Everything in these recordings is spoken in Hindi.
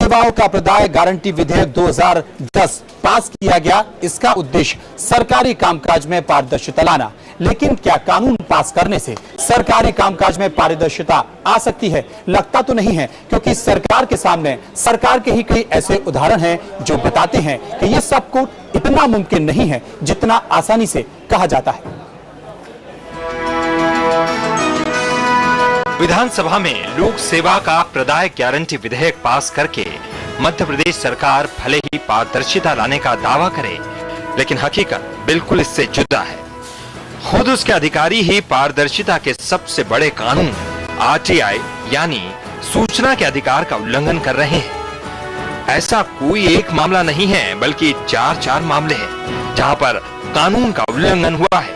सेवाओं का प्रदाय गारंटी विधेयक 2010 पास किया गया। इसका उद्देश्य सरकारी कामकाज में पारदर्शिता लाना। लेकिन क्या कानून पास करने से सरकारी कामकाज में पारदर्शिता आ सकती है? लगता तो नहीं है, क्योंकि सरकार के सामने सरकार के ही कई ऐसे उदाहरण हैं जो बताते हैं कि यह सब कुछ इतना मुमकिन नहीं है जितना आसानी से कहा जाता है। विधानसभा में लोक सेवा का प्रदाय गारंटी विधेयक पास करके मध्य प्रदेश सरकार भले ही पारदर्शिता लाने का दावा करे, लेकिन हकीकत बिल्कुल इससे जुदा है। खुद उसके अधिकारी ही पारदर्शिता के सबसे बड़े कानून आरटीआई यानी सूचना के अधिकार का उल्लंघन कर रहे हैं। ऐसा कोई एक मामला नहीं है, बल्कि चार मामले हैं जहां पर कानून का उल्लंघन हुआ है।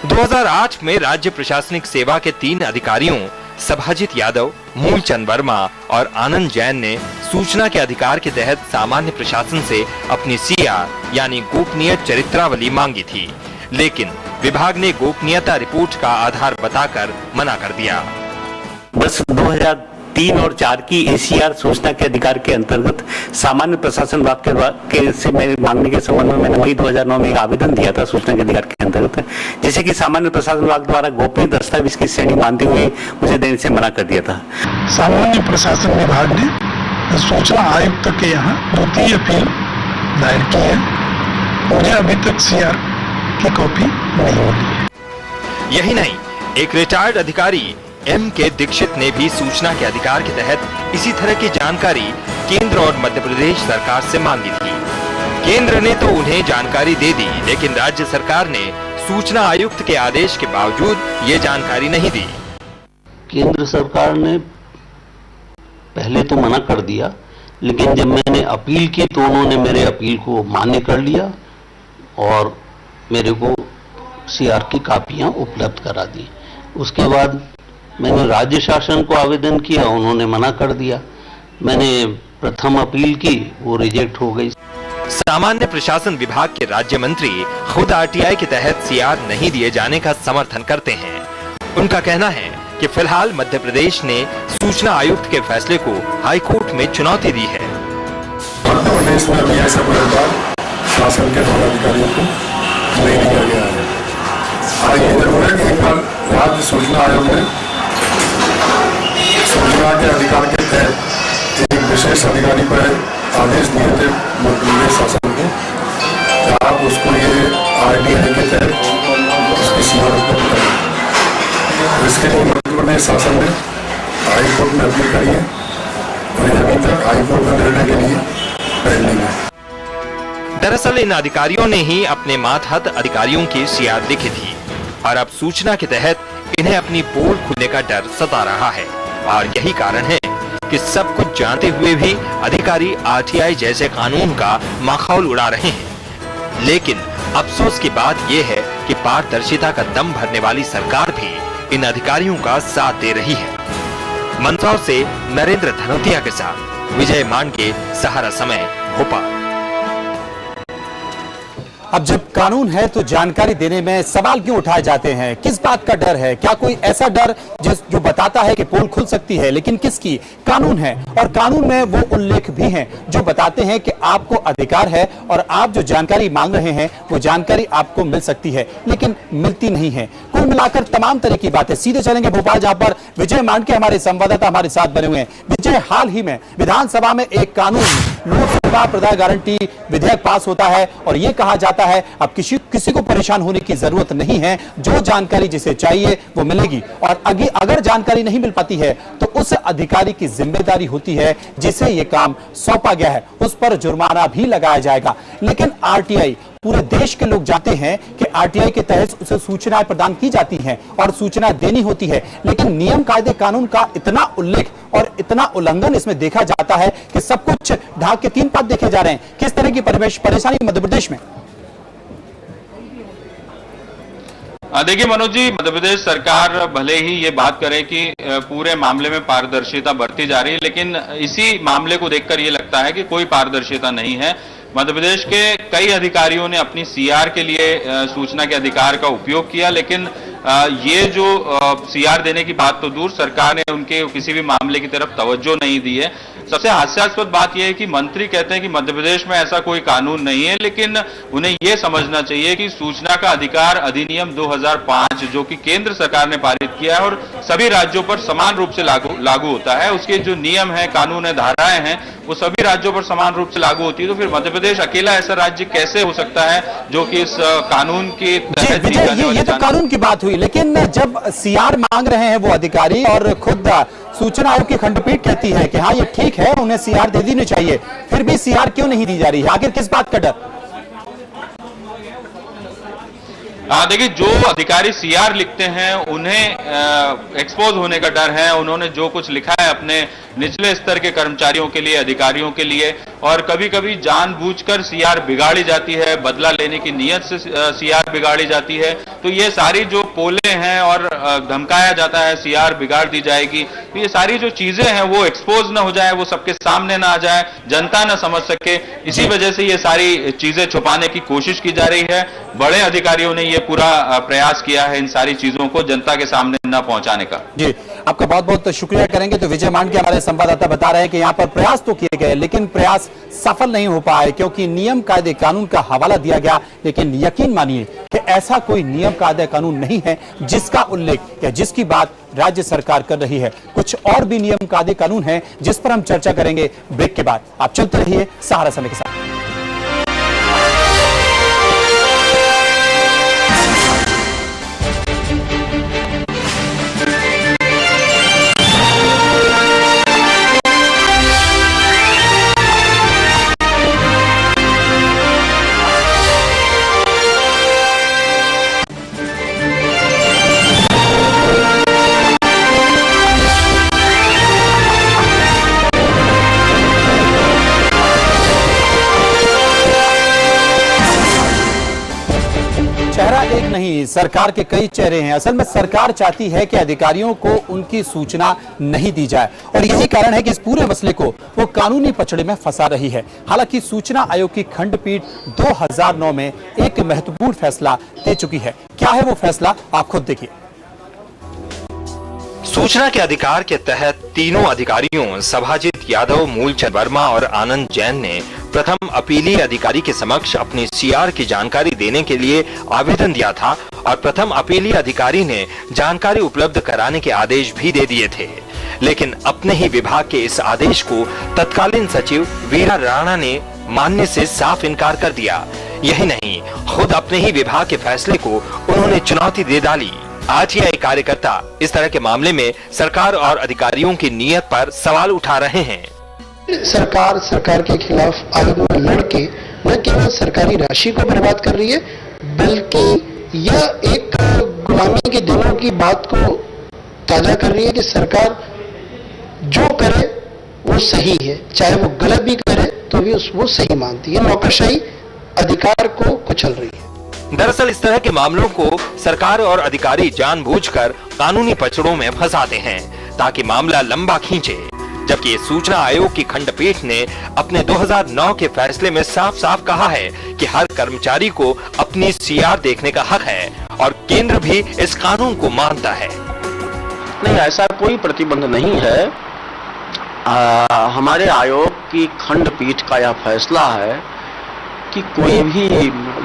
2008 में राज्य प्रशासनिक सेवा के 3 अधिकारियों सभाजित यादव, मूलचंद वर्मा और आनंद जैन ने सूचना के अधिकार के तहत सामान्य प्रशासन से अपनी सीआर यानी गोपनीय चरित्रावली मांगी थी, लेकिन विभाग ने गोपनीयता रिपोर्ट का आधार बताकर मना कर दिया। बस 2003 और 4 की एसीआर सूचना के अधिकार के अंतर्गत सामान्य प्रशासन विभाग के से मेरे मांगने के संबंध में मैंने वही 2009 में एक आवेदन दिया था सूचना के अधिकार के अंतर्गत, जैसे कि सामान्य प्रशासन विभाग द्वारा गोपनीय दस्तावेज की श्रेणी मानते हुए मुझे देने से मना कर दिया था। सामान्य प्रशासन विभाग ने सूचना आयुक्त के यहाँ 2य अपील दायर की है। मुझे अभी तक सीआर की कॉपी नहीं मिली है। यही नहीं, एक रिटायर्ड अधिकारी M.K. दीक्षित ने भी सूचना के अधिकार के तहत इसी तरह की जानकारी केंद्र और मध्य प्रदेश सरकार से मांगी थी। केंद्र ने तो उन्हें जानकारी दे दी, लेकिन राज्य सरकार ने सूचना आयुक्त के आदेश के बावजूद ये जानकारी नहीं दी। केंद्र सरकार ने पहले तो मना कर दिया, लेकिन जब मैंने अपील की तो उन्होंने मेरे अपील को मान्य कर लिया और मेरे को सीआर की कापियां उपलब्ध करा दी। उसके बाद मैंने राज्य शासन को आवेदन किया, उन्होंने मना कर दिया। मैंने प्रथम अपील की, वो रिजेक्ट हो गई। सामान्य प्रशासन विभाग के राज्य मंत्री खुद आरटीआई के तहत सीआर नहीं दिए जाने का समर्थन करते हैं। उनका कहना है कि फिलहाल मध्य प्रदेश ने सूचना आयुक्त के फैसले को हाईकोर्ट में चुनौती दी है। मध्य प्रदेश में अभी ऐसा पुरस्कार शासन के द्वारा अधिकारियों को नहीं दिया गया है। ये जरूर है कि एक बार राज्य सूचना आयोग ने सूचना के अधिकार के तहत एक विशेष अधिकारी पर आदेश दिए थे मध्य प्रदेश शासन को कि आप उसको ये आरटीआई के तहत उसकी सीमा उपलब्ध करें। इसके लिए मध्य प्रदेश शासन ने हाईकोर्ट में अपील करी है और अभी तक हाईकोर्ट का निर्णय के लिए पेंडिंग है। दरअसल इन अधिकारियों ने ही अपने मातहत अधिकारियों की सीआर लिखी थी और अब सूचना के तहत इन्हें अपनी पोल खुलने का डर सता रहा है। और यही कारण है कि सब कुछ जानते हुए भी अधिकारी आरटीआई जैसे कानून का माखौल उड़ा रहे हैं। लेकिन अफसोस की बात यह है कि पारदर्शिता का दम भरने वाली सरकार भी इन अधिकारियों का साथ दे रही है। मंदसौर से नरेंद्र धनोतिया के साथ विजय मांडके, सहारा समय, भोपाल। अब जब कानून है तो जानकारी देने में सवाल क्यों उठाए जाते हैं? किस बात का डर है? क्या कोई ऐसा डर जो बताता है कि पोल खुल सकती है? लेकिन किसकी? कानून है, और कानून में वो उल्लेख भी हैं जो बताते हैं कि आपको अधिकार है और आप जो जानकारी मांग रहे हैं वो जानकारी आपको मिल सकती है, लेकिन मिलती नहीं है। कुल मिलाकर तमाम तरह की बातें। सीधे चलेंगे भोपाल, जहां पर विजय मांडके हमारे संवाददाता हमारे साथ बने हुए हैं। विजय, हाल ही में विधानसभा में एक कानून लोक सेवा प्रदाय गारंटी विधेयक पास होता है और यह कहा जाता है अब किसी को परेशान होने की जरूरत नहीं है, जो जानकारी जिसे चाहिए वो मिलेगी, और अगर जानकारी नहीं मिल पाती है तो उस अधिकारी की जिम्मेदारी होती है जिसे ये काम सौंपा गया है, उस पर जुर्माना भी लगाया जाएगा। लेकिन आरटीआई, पूरे देश के लोग जानते हैं कि आरटीआई के तहत उसे सूचनाएं प्रदान की जाती हैं और सूचना देनी होती है, लेकिन नियम कायदे कानून का इतना उल्लेख और इतना उल्लंघन इसमें देखा जाता है कि सब कुछ ढाक के 3 पात देखे जा रहे हैं। किस तरह की परेशानी मध्य प्रदेश में? देखिए मनोज जी, मध्य प्रदेश सरकार भले ही ये बात करे कि पूरे मामले में पारदर्शिता बरती जा रही है, लेकिन इसी मामले को देखकर ये लगता है कि कोई पारदर्शिता नहीं है। मध्य प्रदेश के कई अधिकारियों ने अपनी सीआर के लिए सूचना के अधिकार का उपयोग किया, लेकिन ये जो सीआर देने की बात तो दूर, सरकार ने उनके किसी भी मामले की तरफ तवज्जो नहीं दी है। सबसे हास्यास्पद बात यह है कि मंत्री कहते हैं कि मध्य प्रदेश में ऐसा कोई कानून नहीं है, लेकिन उन्हें यह समझना चाहिए कि सूचना का अधिकार अधिनियम 2005 जो कि केंद्र सरकार ने पारित किया है और सभी राज्यों पर समान रूप से लागू होता है, उसके जो नियम है, कानून है, धाराएं हैं, वो सभी राज्यों पर समान रूप से लागू होती है। तो फिर मध्य प्रदेश अकेला ऐसा राज्य कैसे हो सकता है जो कि इस कानून के तहत दी जाने वाली ये तो कानून की बात हुई, लेकिन जब सीआर मांग रहे हैं वो अधिकारी और खुद सूचना आयोग की खंडपीठ कहती है कि हाँ ये ठीक है, उन्हें सीआर दे देनी चाहिए, फिर भी सीआर क्यों नहीं दी जा रही है? आखिर किस बात का डर? देखिए, जो अधिकारी सीआर लिखते हैं उन्हें एक्सपोज होने का डर है। उन्होंने जो कुछ लिखा है अपने निचले स्तर के कर्मचारियों के लिए, अधिकारियों के लिए, और कभी कभी जानबूझकर सीआर बिगाड़ी जाती है, बदला लेने की नीयत से सीआर बिगाड़ी जाती है। तो ये सारी जो पोले हैं और धमकाया जाता है सीआर बिगाड़ दी जाएगी, तो ये सारी जो चीजें हैं वो एक्सपोज ना हो जाए, वो सबके सामने ना आ जाए, जनता ना समझ सके, इसी वजह से ये सारी चीजें छुपाने की कोशिश की जा रही है। बड़े अधिकारियों ने ये पूरा प्रयास किया है इन सारी चीजों को जनता के सामने न पहुंचाने का। जी, आपका बहुत बहुत शुक्रिया करेंगे। तो विजय मांडके हमारे संवाददाता बता रहे हैं कि यहाँ पर प्रयास तो किए गए, लेकिन प्रयास सफल नहीं हो पाए क्योंकि नियम कायदे कानून का हवाला दिया गया, लेकिन यकीन मानिए कि ऐसा कोई नियम कायदे कानून नहीं है जिसका उल्लेख या जिसकी बात राज्य सरकार कर रही है। कुछ और भी नियम कायदे कानून है जिस पर हम चर्चा करेंगे ब्रेक के बाद। आप चलते रहिए सहारा समय के साथ। चेहरा एक नहीं, सरकार के कई चेहरे हैं। असल में सरकार चाहती है कि अधिकारियों को उनकी सूचना नहीं दी जाए और यही कारण है कि इस पूरे मसले को वो कानूनी पचड़े में फंसा रही है। हालांकि सूचना आयोग की खंडपीठ 2009 में एक महत्वपूर्ण फैसला दे चुकी है। क्या है वो फैसला, आप खुद देखिए। सूचना के अधिकार के तहत तीनों अधिकारियों सभाजित यादव, मूलचंद वर्मा और आनंद जैन ने प्रथम अपीली अधिकारी के समक्ष अपनी सीआर की जानकारी देने के लिए आवेदन दिया था और प्रथम अपीली अधिकारी ने जानकारी उपलब्ध कराने के आदेश भी दे दिए थे। लेकिन अपने ही विभाग के इस आदेश को तत्कालीन सचिव वीरा राणा ने मानने से साफ इनकार कर दिया। यही नहीं, खुद अपने ही विभाग के फैसले को उन्होंने चुनौती दे डाली। आज ये कार्यकर्ता इस तरह के मामले में सरकार और अधिकारियों की नीयत पर सवाल उठा रहे हैं। सरकार के खिलाफ आयोग में लड़के न केवल सरकारी राशि को बर्बाद कर रही है, बल्कि यह एक गुलामी के दिनों की बात को ताजा कर रही है कि सरकार जो करे वो सही है, चाहे वो गलत भी करे तो भी वो सही मानती है। नौकरशाही अधिकार को कुचल रही है। दरअसल इस तरह के मामलों को सरकार और अधिकारी जानबूझकर कानूनी पचड़ों में फंसाते हैं ताकि मामला लंबा खींचे, जबकि सूचना आयोग की खंडपीठ ने अपने 2009 के फैसले में साफ साफ कहा है कि हर कर्मचारी को अपनी सीआर देखने का हक है और केंद्र भी इस कानून को मानता है। नहीं, ऐसा कोई प्रतिबंध नहीं है। हमारे आयोग की खंडपीठ का यह फैसला है कि कोई भी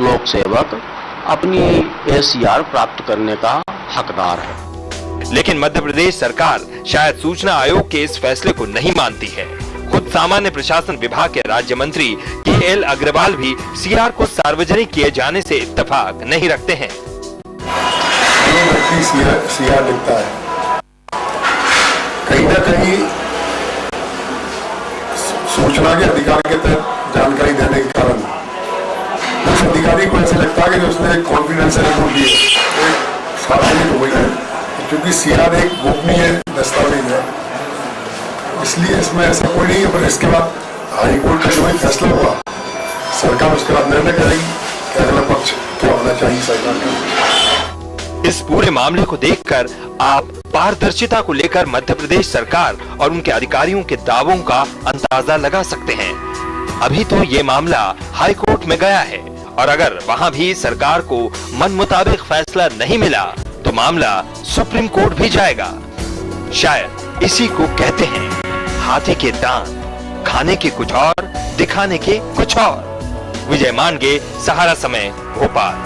लोक सेवक अपनी एसीआर प्राप्त करने का हकदार है। लेकिन मध्य प्रदेश सरकार शायद सूचना आयोग के इस फैसले को नहीं मानती है। खुद सामान्य प्रशासन विभाग के राज्य मंत्री के.एल. अग्रवाल भी सीआर को सार्वजनिक किए जाने से इत्तेफाक नहीं रखते हैं। सीआर लिखता है, कहीं ना कहीं सूचना के अधिकार के तहत जानकारी देने के कारण उस अधिकारी को ऐसा लगता है कि उसने एक कॉन्फिडेंशियल रिपोर्ट दी है, सार्वजनिक हो गई है, क्योंकि सीआर एक गोपनीय दस्तावेज है, इसलिए इसमें ऐसा कोई नहीं है। पर इसके बाद हाई कोर्ट का जो फैसला हुआ, सरकार उसके बाद निर्णय करेगी कि अगला पक्ष क्या होना चाहिए सरकार का। इस पूरे मामले को देखकर आप पारदर्शिता को लेकर मध्य प्रदेश सरकार और उनके अधिकारियों के दावों का अंदाजा लगा सकते हैं। अभी तो ये मामला हाई कोर्ट में गया है और अगर वहां भी सरकार को मन मुताबिक फैसला नहीं मिला तो मामला सुप्रीम कोर्ट भी जाएगा। शायद इसी को कहते हैं हाथी के दांत, खाने के कुछ और, दिखाने के कुछ और। विजय मानगे, सहारा समय, भोपाल।